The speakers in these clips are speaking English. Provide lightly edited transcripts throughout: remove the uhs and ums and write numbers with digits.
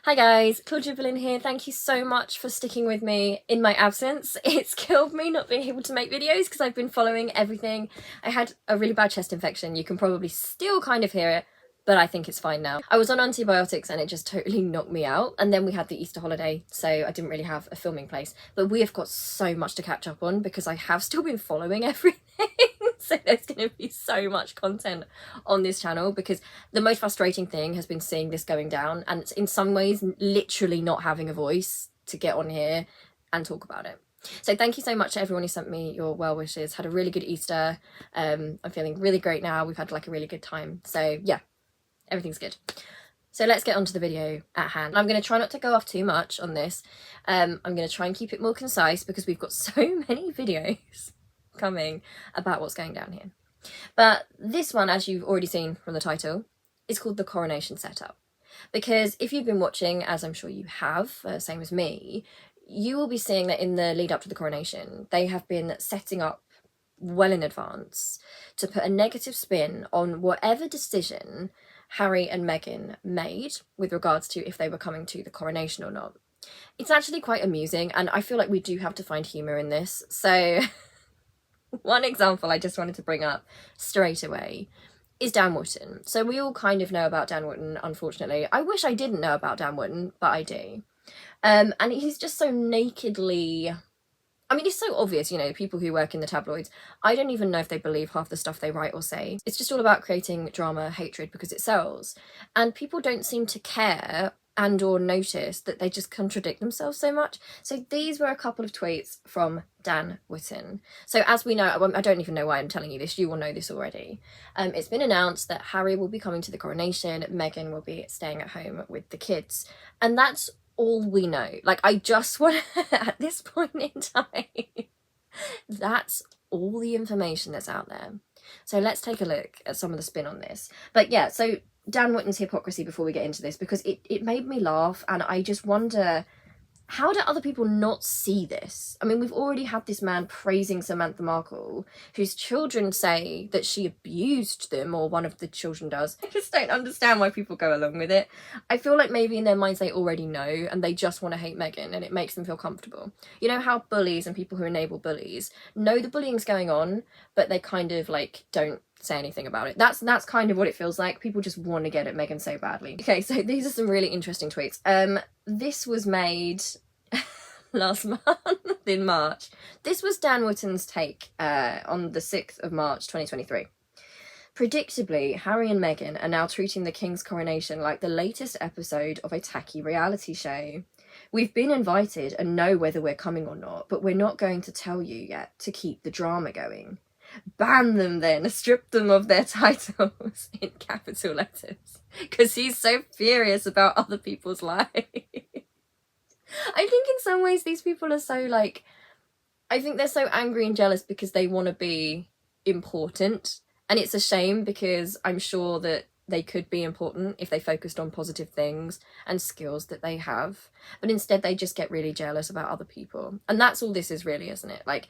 Hi guys, Claudia Boleyn here. Thank you so much for sticking with me in my absence. It's killed me not being able to make videos because I've been following everything. I had a really bad chest infection. You can probably still kind of hear it, but I think it's fine now. I was on antibiotics and it just totally knocked me out. And then we had the Easter holiday, so I didn't really have a filming place. But we have got so much to catch up on because I have still been following everything. So there's going to be so much content on this channel because the most frustrating thing has been seeing this going down and in some ways literally not having a voice to get on here and talk about it. So thank you so much to everyone who sent me your well wishes. Had a really good Easter. I'm feeling really great now. We've had like a really good time. So yeah, everything's good. So let's get on to the video at hand. I'm going to try not to go off too much on this. I'm going to try and keep it more concise because we've got so many videos coming about what's going down here. But this one, as you've already seen from the title, is called the Coronation Set-up. Because if you've been watching, as I'm sure you have, same as me, you will be seeing that in the lead up to the coronation, they have been setting up well in advance to put a negative spin on whatever decision Harry and Meghan made with regards to if they were coming to the coronation or not. It's actually quite amusing, and I feel like we do have to find humour in this. So one example I just wanted to bring up straight away is Dan Wootton. So we all kind of know about Dan Wootton, unfortunately. I wish I didn't know about Dan Wootton, but I do. And he's just so nakedly... I mean, it's so obvious, you know, people who work in the tabloids, I don't even know if they believe half the stuff they write or say. It's just all about creating drama, hatred, because it sells. And people don't seem to care and or notice that they just contradict themselves so much. So these were a couple of tweets from Dan Wootton. So as we know, I don't even know why I'm telling you this, you will know this already. It's been announced that Harry will be coming to the coronation, Meghan will be staying at home with the kids. And that's all we know. Like, I just want at this point in time, that's all the information that's out there. So let's take a look at some of the spin on this. But yeah, so Dan Wootton's hypocrisy before we get into this, because it made me laugh, and I just wonder, how do other people not see this? I mean, we've already had this man praising Samantha Markle, whose children say that she abused them, or one of the children does. I just don't understand why people go along with it. I feel like maybe in their minds they already know, and they just want to hate Meghan, and it makes them feel comfortable. You know how bullies and people who enable bullies know the bullying's going on, but they kind of like don't say anything about it. That's kind of what it feels like. People just want to get at Meghan so badly. Okay, so these are some really interesting tweets. This was made last month in March. This was Dan Wootton's take on the 6th of March 2023. Predictably, Harry and Meghan are now treating the King's coronation like the latest episode of a tacky reality show. We've been invited and know whether we're coming or not, but we're not going to tell you yet to keep the drama going. Ban them then, strip them of their titles in capital letters, because he's so furious about other people's lives. I think in some ways these people are so like, I think they're so angry and jealous because they want to be important, and it's a shame because I'm sure that they could be important if they focused on positive things and skills that they have, but instead they just get really jealous about other people, and that's all this is really, isn't it? Like,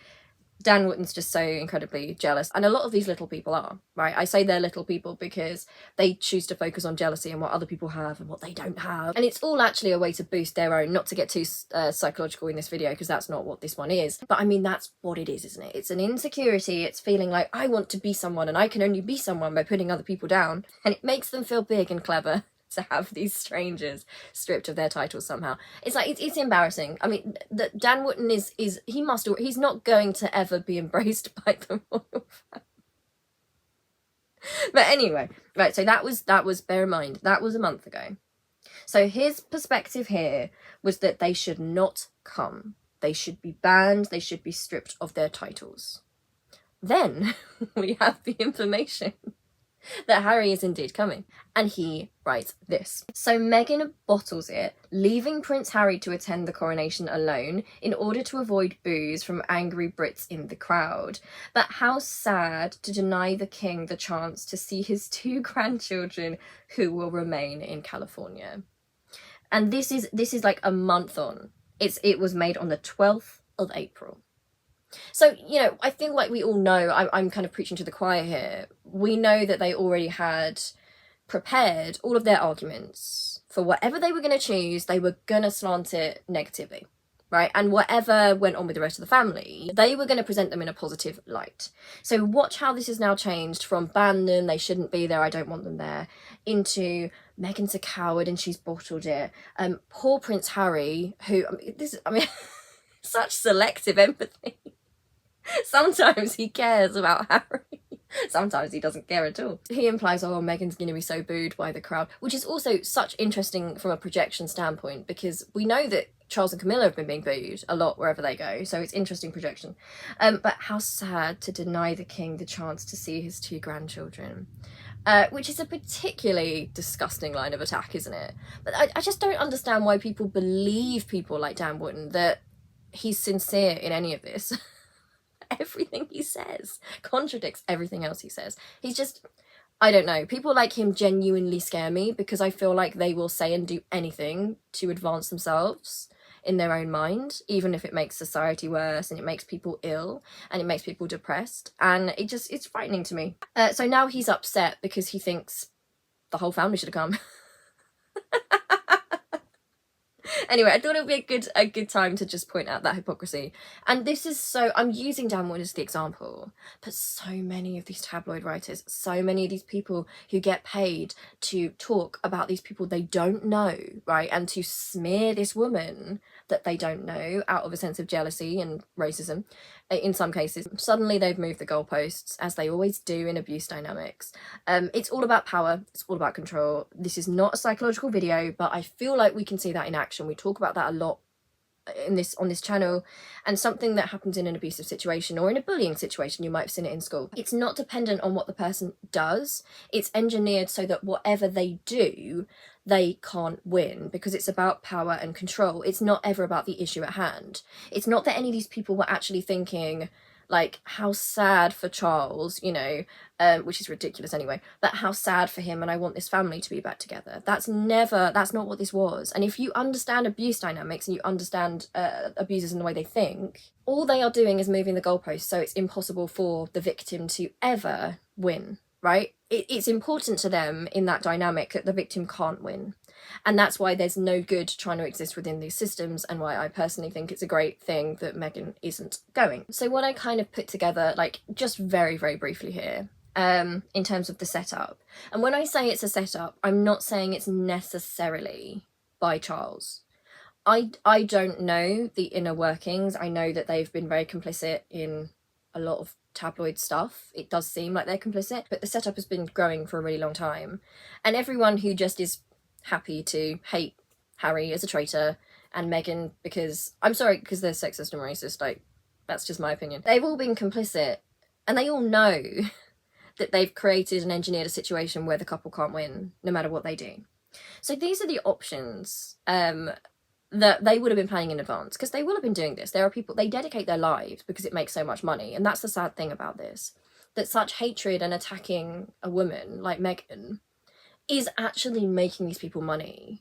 Dan Wootton's just so incredibly jealous, and a lot of these little people are, right? I say they're little people because they choose to focus on jealousy and what other people have and what they don't have, and it's all actually a way to boost their own, not to get too psychological in this video because that's not what this one is, but I mean that's what it is, isn't it? It's an insecurity, it's feeling like I want to be someone and I can only be someone by putting other people down, and it makes them feel big and clever to have these strangers stripped of their titles somehow. It's like, it's embarrassing. I mean, Dan Wootton he's not going to ever be embraced by the royal family. But anyway, right, so that was, bear in mind, that was a month ago. So his perspective here was that they should not come. They should be banned, they should be stripped of their titles. Then we have the information that Harry is indeed coming, and he writes this. So Meghan bottles it, leaving Prince Harry to attend the coronation alone in order to avoid boos from angry Brits in the crowd. But how sad to deny the king the chance to see his 2 grandchildren who will remain in California. And this is like a month on. It was made on the 12th of April. So, you know, I think like we all know, I'm kind of preaching to the choir here. We know that they already had prepared all of their arguments for whatever they were going to choose, they were going to slant it negatively, right? And whatever went on with the rest of the family, they were going to present them in a positive light. So watch how this has now changed from ban them, they shouldn't be there, I don't want them there, into Meghan's a coward and she's bottled it. Poor Prince Harry, who, I mean, such selective empathy. Sometimes he cares about Harry. Sometimes he doesn't care at all. He implies, oh, Meghan's going to be so booed by the crowd, which is also such interesting from a projection standpoint, because we know that Charles and Camilla have been being booed a lot wherever they go, so it's interesting projection. But how sad to deny the king the chance to see his 2 grandchildren. Which is a particularly disgusting line of attack, isn't it? But I just don't understand why people believe people like Dan Wootton that he's sincere in any of this. Everything he says contradicts everything else he says. He's just, I don't know, people like him genuinely scare me, because I feel like they will say and do anything to advance themselves in their own mind, even if it makes society worse and it makes people ill and it makes people depressed, and it's frightening to me. So now he's upset because he thinks the whole family should have come. Anyway, I thought it would be a good time to just point out that hypocrisy. And this is so, I'm using Dan Wootton as the example, but so many of these tabloid writers, so many of these people who get paid to talk about these people they don't know, right, and to smear this woman that they don't know out of a sense of jealousy and racism, in some cases, suddenly they've moved the goalposts, as they always do in abuse dynamics. It's all about power, it's all about control. This is not a psychological video, but I feel like we can see that in action. We talk about that a lot on this channel, and something that happens in an abusive situation or in a bullying situation, you might have seen it in school. It's not dependent on what the person does, it's engineered so that whatever they do, they can't win, because it's about power and control. It's not ever about the issue at hand. It's not that any of these people were actually thinking, like, how sad for Charles, you know, which is ridiculous anyway, but how sad for him and I want this family to be back together. That's not what this was. And if you understand abuse dynamics and you understand abusers and the way they think, all they are doing is moving the goalposts, so it's impossible for the victim to ever win, right? It's important to them in that dynamic that the victim can't win. And that's why there's no good trying to exist within these systems, and why I personally think it's a great thing that Meghan isn't going. So what I kind of put together, like, just very, very briefly here, in terms of the setup. And when I say it's a setup, I'm not saying it's necessarily by Charles. I don't know the inner workings. I know that they've been very complicit in a lot of tabloid stuff. It does seem like they're complicit, but the setup has been growing for a really long time. And everyone who just is happy to hate Harry as a traitor and Meghan because, I'm sorry, because they're sexist and racist, like, that's just my opinion. They've all been complicit, and they all know that they've created and engineered a situation where the couple can't win, no matter what they do. So these are the options that they would have been planning in advance, because they will have been doing this. There are people, they dedicate their lives because it makes so much money, and that's the sad thing about this, that such hatred and attacking a woman like Meghan is actually making these people money.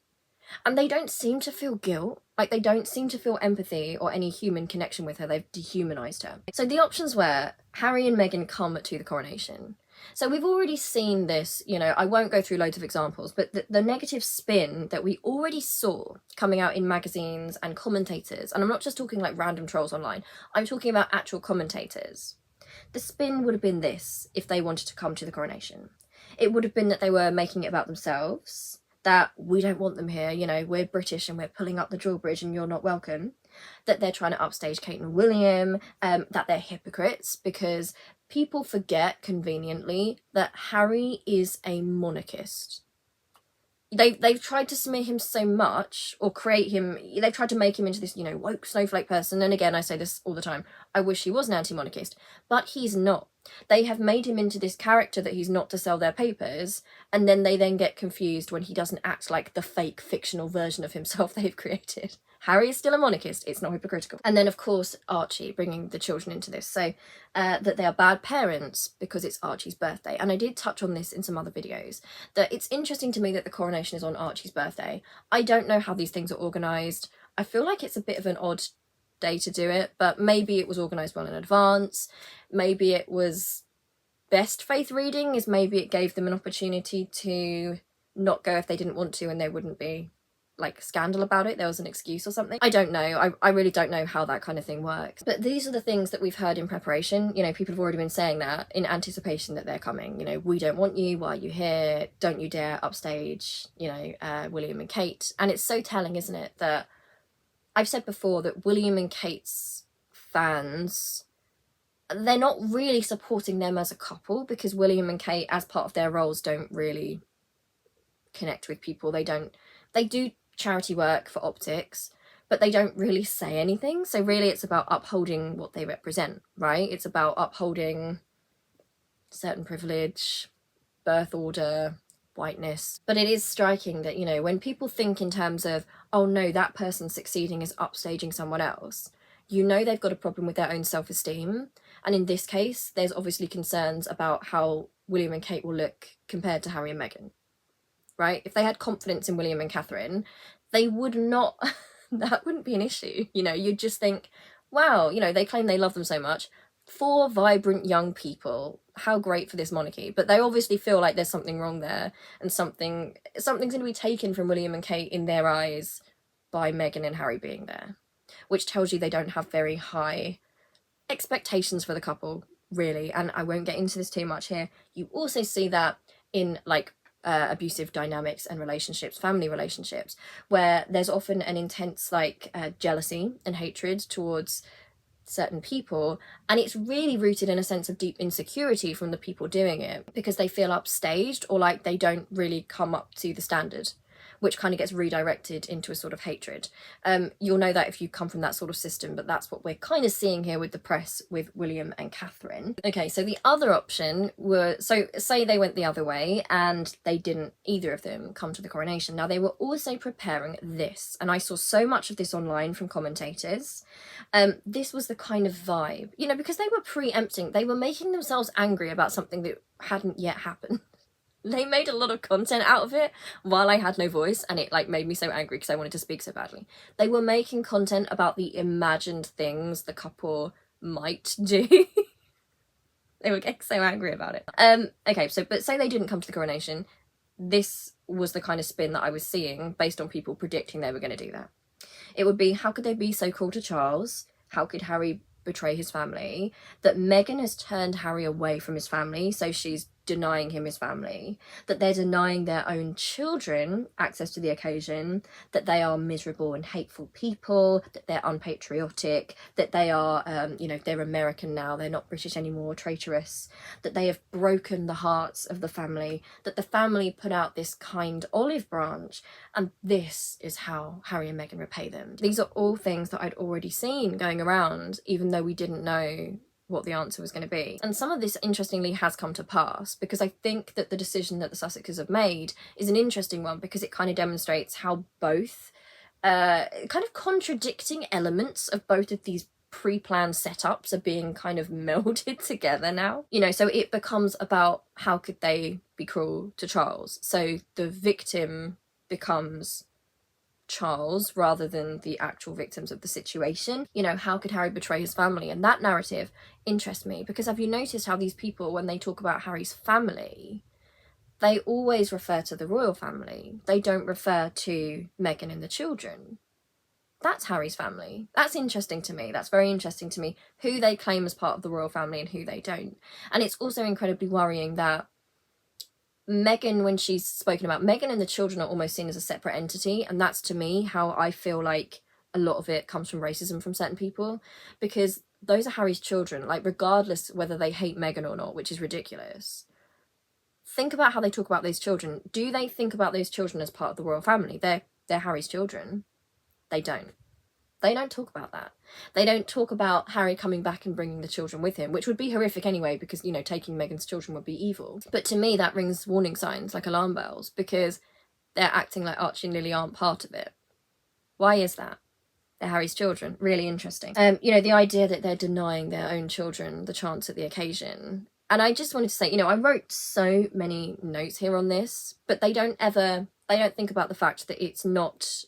And they don't seem to feel guilt, like they don't seem to feel empathy or any human connection with her. They've dehumanized her. So the options were Harry and Meghan come to the coronation. So we've already seen this, you know, I won't go through loads of examples, but the negative spin that we already saw coming out in magazines and commentators, and I'm not just talking like random trolls online, I'm talking about actual commentators. The spin would have been this if they wanted to come to the coronation. It would have been that they were making it about themselves, that we don't want them here, you know, we're British and we're pulling up the drawbridge and you're not welcome, that they're trying to upstage Kate and William, that they're hypocrites, because people forget conveniently that Harry is a monarchist. They've tried to smear him so much, or create him, they've tried to make him into this, you know, woke snowflake person, and again, I say this all the time, I wish he was an anti-monarchist, but he's not. They have made him into this character that he's not to sell their papers, and then they then get confused when he doesn't act like the fake fictional version of himself they've created. Harry is still a monarchist, it's not hypocritical. And then of course Archie, bringing the children into this, so that they are bad parents because it's Archie's birthday. And I did touch on this in some other videos, that it's interesting to me that the coronation is on Archie's birthday. I don't know how these things are organised. I feel like it's a bit of an odd day to do it, but maybe it was organised well in advance. Maybe it was best faith reading, is maybe it gave them an opportunity to not go if they didn't want to and there wouldn't be like scandal about it, there was an excuse or something. I don't know, I really don't know how that kind of thing works. But these are the things that we've heard in preparation. You know, people have already been saying that in anticipation that they're coming. You know, we don't want you, why are you here, don't you dare upstage, you know, William and Kate. And it's so telling, isn't it, that I've said before that William and Kate's fans, they're not really supporting them as a couple, because William and Kate, as part of their roles, don't really connect with people. They do charity work for optics, but they don't really say anything. So really it's about upholding what they represent, right? It's about upholding certain privilege, birth order, whiteness. But it is striking that, you know, when people think in terms of, oh no, that person succeeding is upstaging someone else, you know they've got a problem with their own self-esteem. And in this case, there's obviously concerns about how William and Kate will look compared to Harry and Meghan. Right? If they had confidence in William and Catherine, they would not, that wouldn't be an issue. You know, you'd just think, wow, you know, they claim they love them so much. 4 vibrant young people, how great for this monarchy. But they obviously feel like there's something wrong there, and something's going to be taken from William and Kate in their eyes by Meghan and Harry being there, which tells you they don't have very high expectations for the couple, really. And I won't get into this too much here. You also see that in like abusive dynamics and relationships, family relationships, where there's often an intense like jealousy and hatred towards certain people, and it's really rooted in a sense of deep insecurity from the people doing it, because they feel upstaged or like they don't really come up to the standard, which kind of gets redirected into a sort of hatred. You'll know that if you come from that sort of system, but that's what we're kind of seeing here with the press with William and Catherine. Okay, so the other option were, so say they went the other way and they didn't, either of them, come to the coronation. Now they were also preparing this, and I saw so much of this online from commentators. This was the kind of vibe, you know, because they were preempting, they were making themselves angry about something that hadn't yet happened. They made a lot of content out of it while I had no voice, and it like made me so angry because I wanted to speak so badly. They were making content about the imagined things the couple might do. They were getting so angry about it. Okay, so but say they didn't come to the coronation. This was the kind of spin that I was seeing based on people predicting they were going to do that. It would be, how could they be so cruel to Charles? How could Harry betray his family? That Meghan has turned Harry away from his family, so she's denying him his family, that they're denying their own children access to the occasion, that they are miserable and hateful people, that they're unpatriotic, that they are, you know, they're American now, they're not British anymore, traitorous, that they have broken the hearts of the family, that the family put out this kind olive branch, and this is how Harry and Meghan repay them. These are all things that I'd already seen going around, even though we didn't know what the answer was going to be. And some of this, interestingly, has come to pass, because I think that the decision that the Sussexes have made is an interesting one, because it kind of demonstrates how both kind of contradicting elements of both of these pre-planned setups are being kind of melded together now. You know, so it becomes about how could they be cruel to Charles. So the victim becomes Charles rather than the actual victims of the situation. You know, how could Harry betray his family? And that narrative interests me, because have you noticed how these people, when they talk about Harry's family, they always refer to the royal family. They don't refer to Meghan and the children. That's Harry's family. That's interesting to me. That's very interesting to me, who they claim as part of the royal family and who they don't. And it's also incredibly worrying that Meghan, when she's spoken about, Meghan and the children are almost seen as a separate entity, and that's, to me, how I feel like a lot of it comes from racism from certain people, because those are Harry's children, like regardless whether they hate Meghan or not, which is ridiculous. Think about how they talk about those children. Do they think about those children as part of the royal family? They're Harry's children. They don't. They don't talk about that. They don't talk about Harry coming back and bringing the children with him, which would be horrific anyway, because, you know, taking Meghan's children would be evil. But to me, that rings warning signs, like alarm bells, because they're acting like Archie and Lily aren't part of it. Why is that? They're Harry's children. Really interesting. You know, the idea that they're denying their own children the chance at the occasion. And I just wanted to say, you know, I wrote so many notes here on this, but they don't think about the fact that it's not,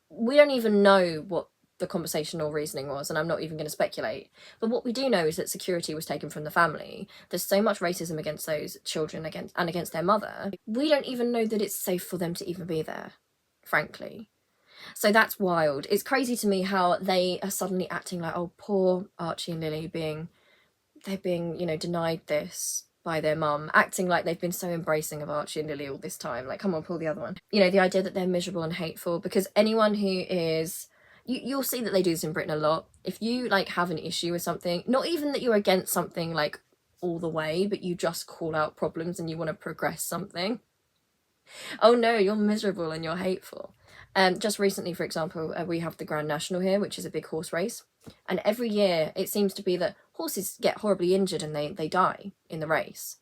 we don't even know what the conversational reasoning was, and I'm not even going to speculate. But what we do know is that security was taken from the family. There's so much racism against those children against their mother. We don't even know that it's safe for them to even be there, frankly. So that's wild. It's crazy to me how they are suddenly acting like, oh, poor Archie and Lily they're being, you know, denied this by their mum, acting like they've been so embracing of Archie and Lily all this time. Like, come on, pull the other one. You know, the idea that they're miserable and hateful, because anyone who is... You'll see that they do this in Britain a lot. If you, like, have an issue with something, not even that you're against something, like, all the way, but you just call out problems and you want to progress something. Oh no, you're miserable and you're hateful. Just recently, for example, we have the Grand National here, which is a big horse race. And every year it seems to be that horses get horribly injured and they die in the race.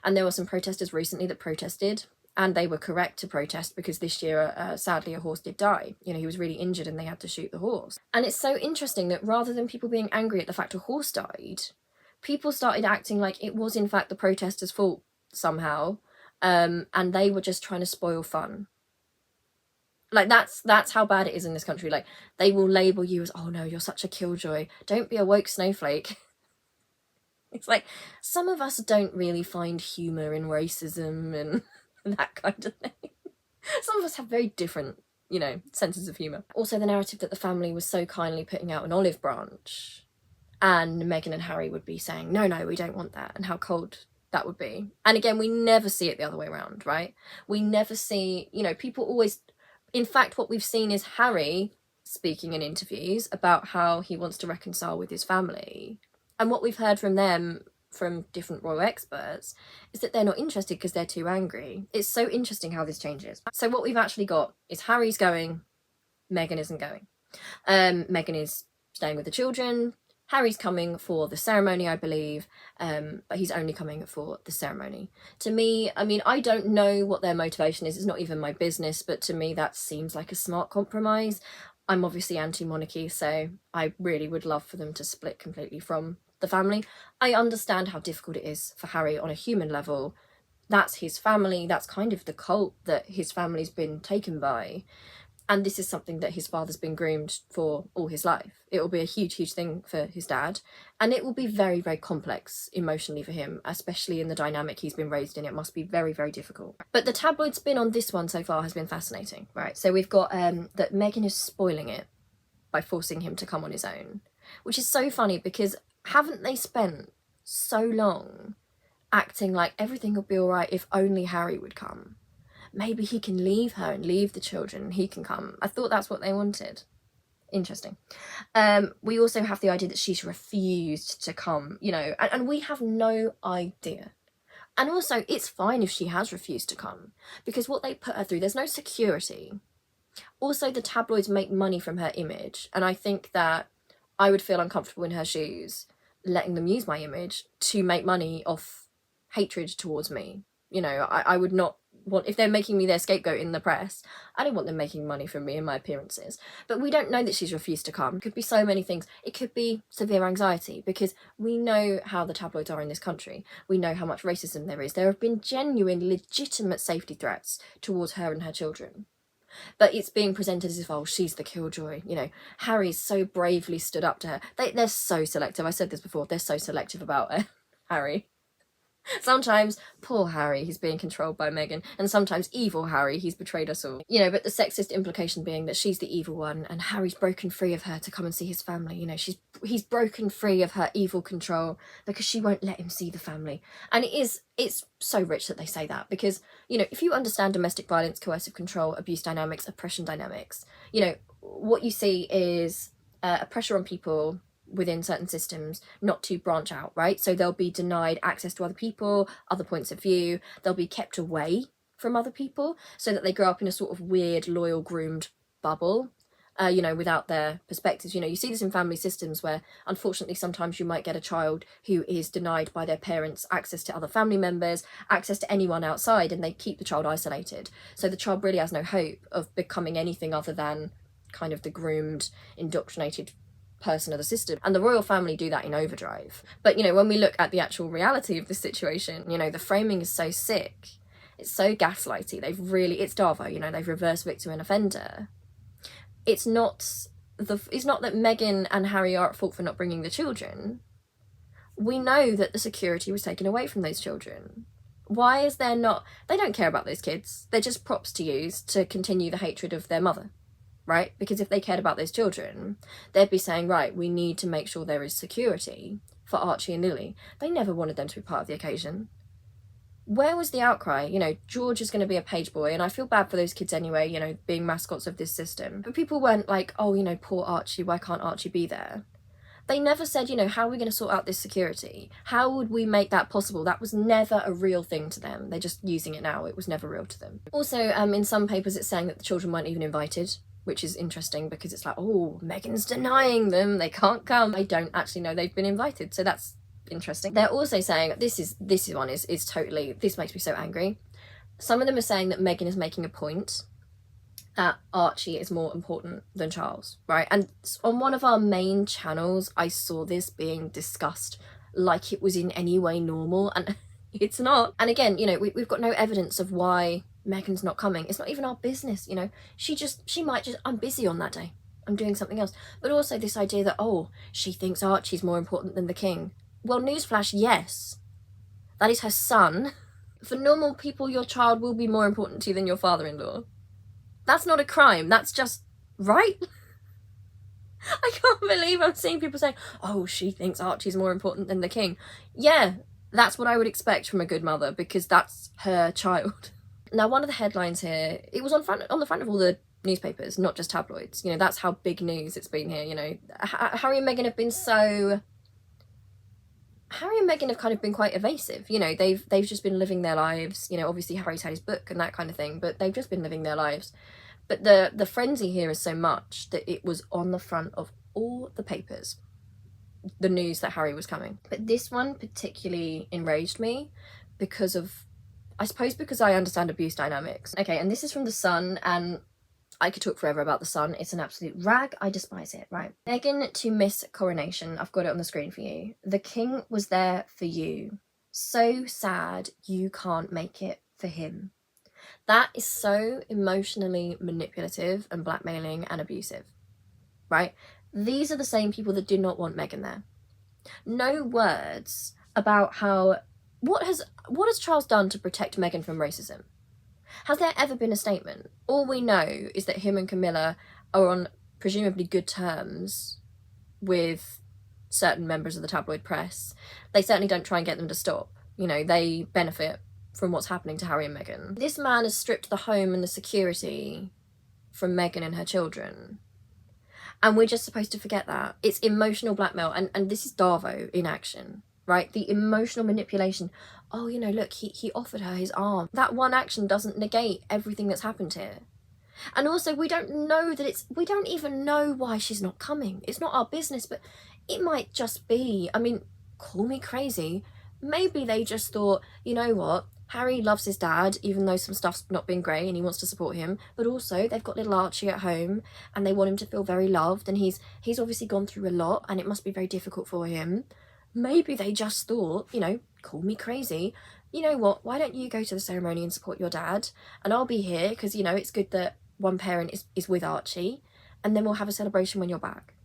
And there were some protesters recently that protested, and they were correct to protest because this year, sadly, a horse did die. You know, he was really injured and they had to shoot the horse. And it's so interesting that rather than people being angry at the fact a horse died, people started acting like it was in fact the protesters' fault somehow, and they were just trying to spoil fun. Like, that's how bad it is in this country. Like, they will label you as, oh no, you're such a killjoy. Don't be a woke snowflake. It's like, some of us don't really find humour in racism and that kind of thing. Some of us have very different, you know, senses of humour. Also, the narrative that the family was so kindly putting out an olive branch, and Meghan and Harry would be saying, no, we don't want that, and how cold that would be. And again, we never see it the other way around, right? We never see, you know, people always... In fact, what we've seen is Harry speaking in interviews about how he wants to reconcile with his family. And what we've heard from them, from different royal experts, is that they're not interested because they're too angry. It's so interesting how this changes. So what we've actually got is Harry's going, Meghan isn't going. Meghan is staying with the children. Harry's coming for the ceremony, I believe, but he's only coming for the ceremony. To me, I mean, I don't know what their motivation is. It's not even my business, but to me that seems like a smart compromise. I'm obviously anti-monarchy, so I really would love for them to split completely from the family. I understand how difficult it is for Harry on a human level. That's his family. That's kind of the cult that his family's been taken by. And this is something that his father's been groomed for all his life. It will be a huge, huge thing for his dad. And it will be very, very complex emotionally for him, especially in the dynamic he's been raised in. It must be very, very difficult. But the tabloid spin on this one so far has been fascinating, right? So we've got that Meghan is spoiling it by forcing him to come on his own, which is so funny because haven't they spent so long acting like everything would be all right if only Harry would come? Maybe he can leave her and leave the children and he can come. I thought that's what they wanted. Interesting. We also have the idea that she's refused to come, you know, and we have no idea. And also, it's fine if she has refused to come, because what they put her through, there's no security. Also, the tabloids make money from her image, and I think that I would feel uncomfortable in her shoes letting them use my image to make money off hatred towards me. You know, I would not want, if they're making me their scapegoat in the press, I don't want them making money from me and my appearances. But we don't know that she's refused to come. It could be so many things. It could be severe anxiety, because we know how the tabloids are in this country. We know how much racism there is. There have been genuine, legitimate safety threats towards her and her children. But it's being presented as if, oh, she's the killjoy. You know, Harry's so bravely stood up to her. They're so selective. I said this before. They're so selective about Harry. Sometimes poor Harry, he's being controlled by Meghan, and sometimes evil Harry, he's betrayed us all. You know, but the sexist implication being that she's the evil one and Harry's broken free of her to come and see his family. You know, he's broken free of her evil control because she won't let him see the family. And it's so rich that they say that, because, you know, if you understand domestic violence, coercive control, abuse dynamics, oppression dynamics, you know, what you see is a pressure on people within certain systems not to branch out, right? So they'll be denied access to other people, other points of view. They'll be kept away from other people so that they grow up in a sort of weird, loyal, groomed bubble, you know, without their perspectives. You know, you see this in family systems where, unfortunately, sometimes you might get a child who is denied by their parents access to other family members, access to anyone outside, and they keep the child isolated. So the child really has no hope of becoming anything other than kind of the groomed, indoctrinated person of the system. And the royal family do that in overdrive. But, you know, when we look at the actual reality of this situation, you know, the framing is so sick. It's so gaslighty. It's Darvo, you know, they've reversed victim and offender. It's not it's not that Meghan and Harry are at fault for not bringing the children. We know that the security was taken away from those children. Why is there not... They don't care about those kids. They're just props to use to continue the hatred of their mother, right? Because if they cared about those children, they'd be saying, right, we need to make sure there is security for Archie and Lily. They never wanted them to be part of the occasion. Where was the outcry? You know, George is going to be a page boy, and I feel bad for those kids anyway, you know, being mascots of this system. But people weren't like, oh, you know, poor Archie, why can't Archie be there? They never said, you know, how are we going to sort out this security? How would we make that possible? That was never a real thing to them. They're just using it now. It was never real to them. Also, in some papers it's saying that the children weren't even invited, which is interesting because it's like, oh, Meghan's denying them. They can't come. I don't actually know they've been invited. So that's interesting. They're also saying, this one is totally, this makes me so angry. Some of them are saying that Meghan is making a point that Archie is more important than Charles, right? And on one of our main channels, I saw this being discussed like it was in any way normal, and it's not. And again, you know, we've got no evidence of why Meghan's not coming. It's not even our business, you know. She might just, I'm busy on that day. I'm doing something else. But also this idea that, oh, she thinks Archie's more important than the king. Well, newsflash, yes. That is her son. For normal people, your child will be more important to you than your father-in-law. That's not a crime. That's just right. I can't believe I'm seeing people saying, oh, she thinks Archie's more important than the king. Yeah, that's what I would expect from a good mother, because that's her child. Now, one of the headlines here, it was on the front of all the newspapers, not just tabloids. You know, that's how big news it's been here, you know. Harry and Meghan have been so... Harry and Meghan have kind of been quite evasive, you know. They've just been living their lives, you know. Obviously Harry's had his book and that kind of thing, but they've just been living their lives. But the frenzy here is so much that it was on the front of all the papers, the news that Harry was coming. But this one particularly enraged me because of, I suppose because I understand abuse dynamics. Okay, and this is from The Sun, and I could talk forever about The Sun. It's an absolute rag. I despise it, right? Meghan to miss Coronation. I've got it on the screen for you. The king was there for you. So sad you can't make it for him. That is so emotionally manipulative and blackmailing and abusive, right? These are the same people that did not want Meghan there. No words about how... What has Charles done to protect Meghan from racism? Has there ever been a statement? All we know is that him and Camilla are on presumably good terms with certain members of the tabloid press. They certainly don't try and get them to stop. You know, they benefit from what's happening to Harry and Meghan. This man has stripped the home and the security from Meghan and her children. And we're just supposed to forget that. It's emotional blackmail, and this is Darvo in action, right? The emotional manipulation. Oh, you know, look, he offered her his arm. That one action doesn't negate everything that's happened here. And also, we don't even know why she's not coming. It's not our business, but it might just be, I mean, call me crazy. Maybe they just thought, you know what, Harry loves his dad, even though some stuff's not been great and he wants to support him. But also, they've got little Archie at home and they want him to feel very loved. And he's obviously gone through a lot and it must be very difficult for him. Maybe they just thought, you know, call me crazy, you know what, why don't you go to the ceremony and support your dad, and I'll be here because, you know, it's good that one parent is with Archie, and then we'll have a celebration when you're back.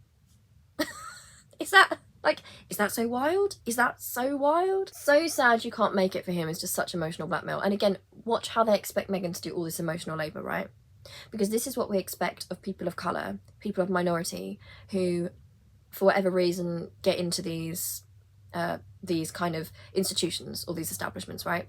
Is that so wild? Is that so wild? So sad you can't make it for him is just such emotional blackmail. And again, watch how they expect Meghan to do all this emotional labour, right? Because this is what we expect of people of colour, people of minority, who, for whatever reason, get into these kind of institutions or these establishments, right?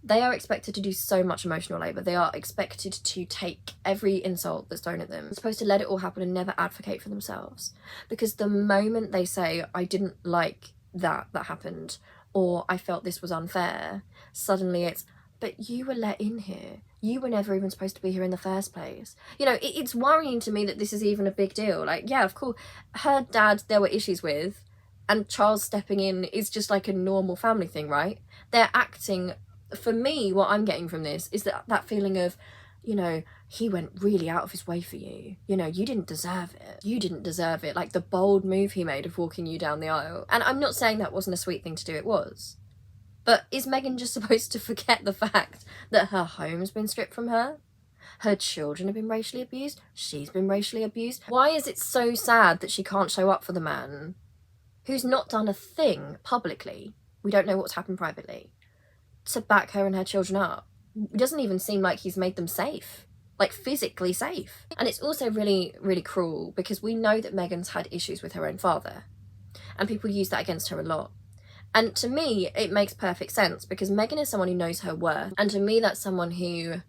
They are expected to do so much emotional labour. They are expected to take every insult that's thrown at them. They're supposed to let it all happen and never advocate for themselves. Because the moment they say, I didn't like that happened, or I felt this was unfair, suddenly it's, but you were let in here. You were never even supposed to be here in the first place. You know, it's worrying to me that this is even a big deal. Like, yeah, of course, her dad there were issues with, and Charles stepping in is just like a normal family thing, right? They're acting... For me, what I'm getting from this is that feeling of, you know, he went really out of his way for you. You know, you didn't deserve it. You didn't deserve it. Like the bold move he made of walking you down the aisle. And I'm not saying that wasn't a sweet thing to do, it was. But is Meghan just supposed to forget the fact that her home's been stripped from her? Her children have been racially abused. She's been racially abused. Why is it so sad that she can't show up for the man who's not done a thing publicly, we don't know what's happened privately, to back her and her children up? It doesn't even seem like he's made them safe, like physically safe. And it's also really, really cruel because we know that Meghan's had issues with her own father, and people use that against her a lot. And to me, it makes perfect sense because Meghan is someone who knows her worth. And to me, that's someone who,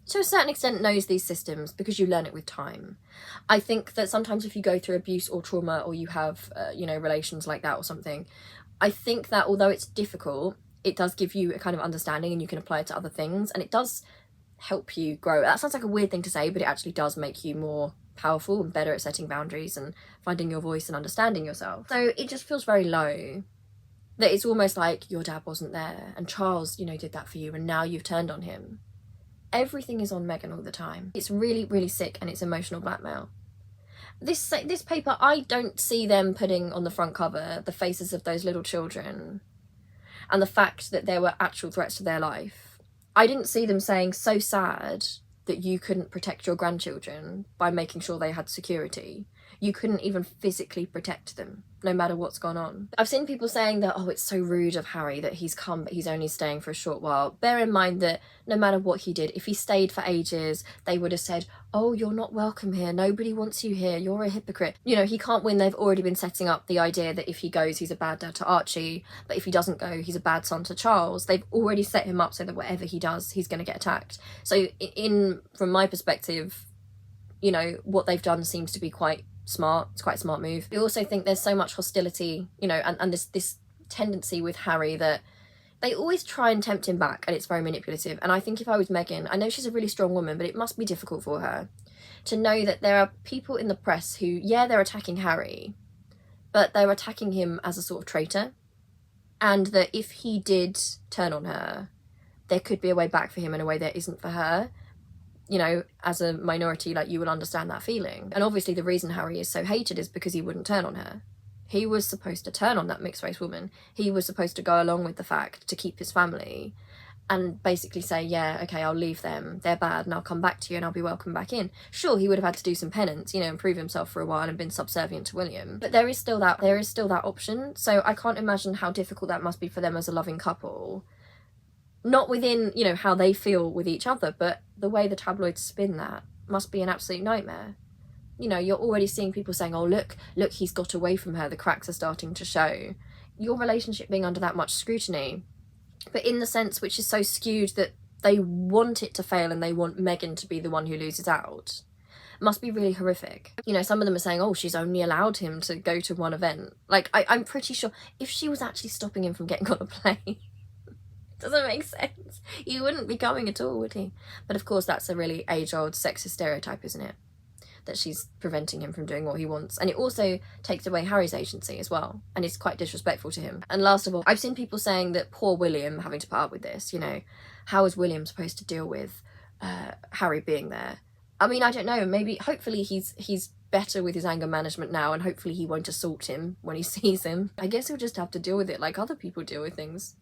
to a certain extent, knows these systems because you learn it with time. I think that sometimes if you go through abuse or trauma, or you have, relations like that or something, I think that although it's difficult, it does give you a kind of understanding and you can apply it to other things. And it does help you grow. That sounds like a weird thing to say, but it actually does make you more powerful and better at setting boundaries and finding your voice and understanding yourself. So it just feels very low. That it's almost like your dad wasn't there and Charles, did that for you and now you've turned on him. Everything is on Meghan all the time. It's really, really sick and it's emotional blackmail. This paper, I don't see them putting on the front cover the faces of those little children and the fact that there were actual threats to their life. I didn't see them saying, so sad that you couldn't protect your grandchildren by making sure they had security. You couldn't even physically protect them, no matter what's gone on. I've seen people saying that, oh, it's so rude of Harry that he's come, but he's only staying for a short while. Bear in mind that no matter what he did, if he stayed for ages, they would have said, oh, you're not welcome here. Nobody wants you here. You're a hypocrite. He can't win. They've already been setting up the idea that if he goes, he's a bad dad to Archie, but if he doesn't go, he's a bad son to Charles. They've already set him up so that whatever he does, he's going to get attacked. So from my perspective, what they've done seems to be quite smart. It's quite a smart move. I also think there's so much hostility, and this tendency with Harry that they always try and tempt him back, and it's very manipulative. And I think if I was Meghan, I know she's a really strong woman, but it must be difficult for her to know that there are people in the press who, they're attacking Harry, but they're attacking him as a sort of traitor, and that if he did turn on her, there could be a way back for him in a way there isn't for her. As a minority, you will understand that feeling. And obviously the reason Harry is so hated is because he wouldn't turn on her. He was supposed to turn on that mixed race woman. He was supposed to go along with the fact to keep his family and basically say, yeah, okay, I'll leave them. They're bad and I'll come back to you and I'll be welcome back in. Sure, he would have had to do some penance, and prove himself for a while and been subservient to William. But there is still that option. So I can't imagine how difficult that must be for them as a loving couple. Not within, how they feel with each other, but the way the tabloids spin that must be an absolute nightmare. You're already seeing people saying, oh, look, he's got away from her. The cracks are starting to show. Your relationship being under that much scrutiny, but in the sense which is so skewed that they want it to fail and they want Meghan to be the one who loses out, must be really horrific. Some of them are saying, oh, she's only allowed him to go to one event. I'm pretty sure if she was actually stopping him from getting on a plane, doesn't make sense. He wouldn't be going at all, would he? But of course, that's a really age-old sexist stereotype, isn't it? That she's preventing him from doing what he wants. And it also takes away Harry's agency as well. And it's quite disrespectful to him. And last of all, I've seen people saying that poor William having to put up with this, how is William supposed to deal with Harry being there? I mean, I don't know. Maybe, hopefully he's better with his anger management now, and hopefully he won't assault him when he sees him. I guess he'll just have to deal with it like other people deal with things,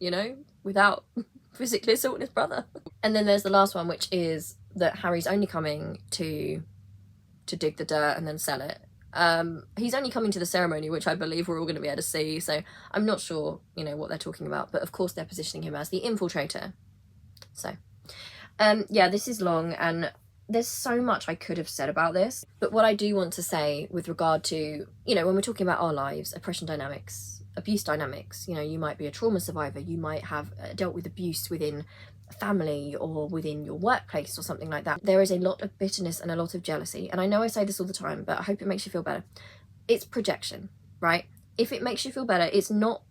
without physically assaulting his brother. And then there's the last one, which is that Harry's only coming to dig the dirt and then sell it. He's only coming to the ceremony, which I believe we're all going to be able to see, so I'm not sure, what they're talking about, but of course they're positioning him as the infiltrator. So, this is long, and there's so much I could have said about this, but what I do want to say with regard to, when we're talking about our lives, oppression dynamics, abuse dynamics, you might be a trauma survivor, you might have dealt with abuse within a family or within your workplace or something like that. There is a lot of bitterness and a lot of jealousy, and I know I say this all the time, but I hope it makes you feel better. It's projection, right? If it makes you feel better, it's not,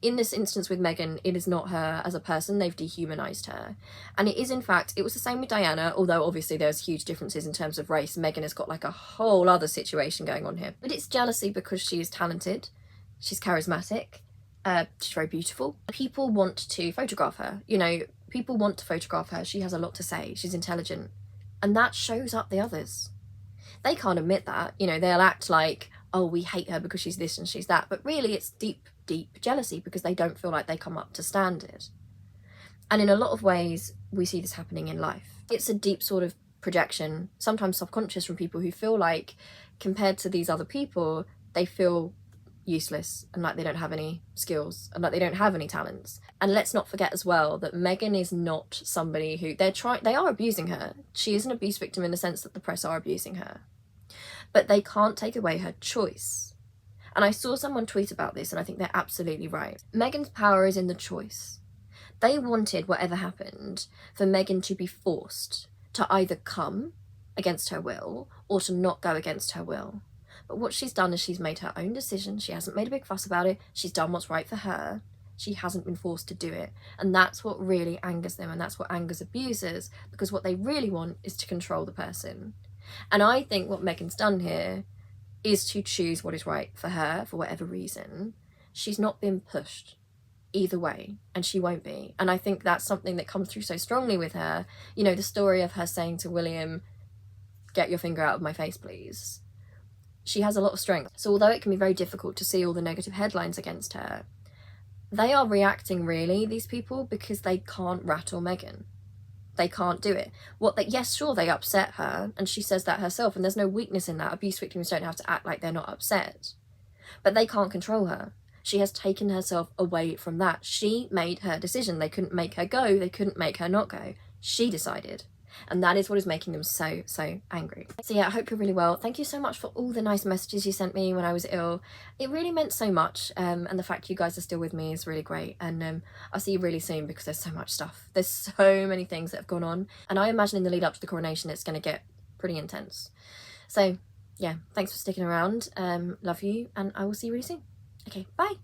in this instance with Meghan, it is not her as a person. They've dehumanised her. And it is, in fact, it was the same with Diana, although obviously there's huge differences in terms of race. Meghan has got a whole other situation going on here. But it's jealousy because she is talented, she's charismatic, she's very beautiful. People want to photograph her, people want to photograph her. She has a lot to say, she's intelligent. And that shows up the others. They can't admit that, they'll act like, oh, we hate her because she's this and she's that. But really it's deep jealousy because they don't feel like they come up to standard. And in a lot of ways, we see this happening in life. It's a deep sort of projection, sometimes subconscious, from people who feel like, compared to these other people, they feel useless and like they don't have any skills and like they don't have any talents. And let's not forget as well that Meghan is not somebody who they are abusing her. She is an abuse victim in the sense that the press are abusing her, but they can't take away her choice. And I saw someone tweet about this, and I think they're absolutely right. Meghan's power is in the choice. They wanted, whatever happened, for Meghan to be forced to either come against her will or to not go against her will. But what she's done is she's made her own decision. She hasn't made a big fuss about it. She's done what's right for her. She hasn't been forced to do it. And that's what really angers them, and that's what angers abusers, because what they really want is to control the person. And I think what Meghan's done here is to choose what is right for her for whatever reason. She's not been pushed either way, and she won't be. And I think that's something that comes through so strongly with her. You know, the story of her saying to William, "Get your finger out of my face, please." She has a lot of strength. So although it can be very difficult to see all the negative headlines against her, they are reacting, really, these people, because they can't rattle Meghan. They can't do it. Yes, sure, they upset her, and she says that herself, and there's no weakness in that. Abuse victims don't have to act like they're not upset. But they can't control her. She has taken herself away from that. She made her decision. They couldn't make her go. They couldn't make her not go. She decided. And that is what is making them so, so angry. So yeah, I hope you're really well. Thank you so much for all the nice messages you sent me when I was ill. It really meant so much. And the fact you guys are still with me is really great. And I'll see you really soon, because there's so much stuff. There's so many things that have gone on. And I imagine in the lead up to the coronation, it's going to get pretty intense. So yeah, thanks for sticking around. Love you, and I will see you really soon. Okay, bye.